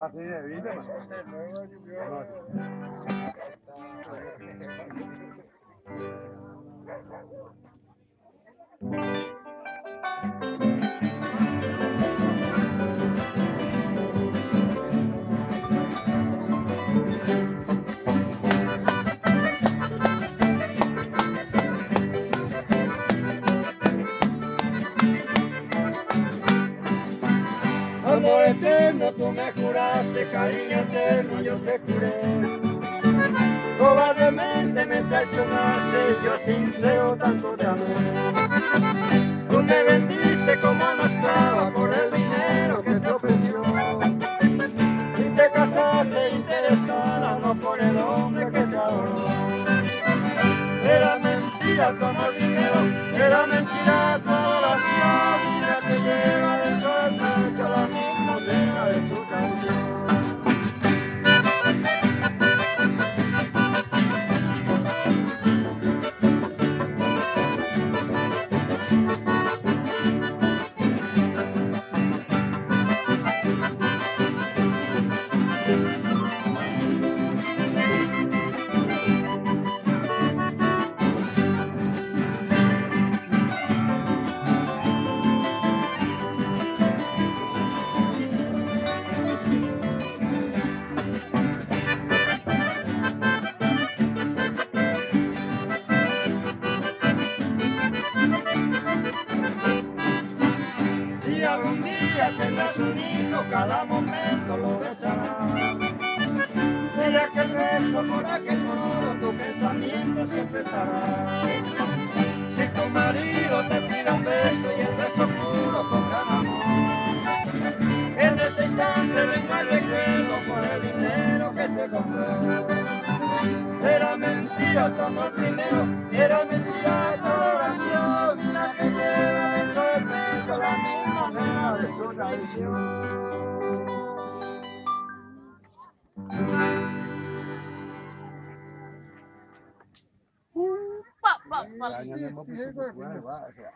Así de vida, man. Amor eterno, tú me juraste, cariño eterno, yo te juré. Cobardemente me traicionaste, yo sincero tanto te amé. Tú me vendiste como una esclava por el dinero que te ofreció. Y te casaste interesada, no por el hombre que te adoró. Era mentira tu amor dinero, era mentira tu adoración. La que lleva dentro del pecho la misma pena de su canción. Si algún día tendrás un hijo, cada momento lo besarás. Mira que el beso por aquel modo, tu pensamiento siempre estará. Si tu marido te pide un beso y el beso puro con gran amor, en ese instante venga el recuerdo por el dinero que te compró. Era mentira tu amor primero, era mentira tu adoración, la que lleva dentro del pecho la misma pena de su traición. Ya, ya no hemos visto, pues, va, o sea.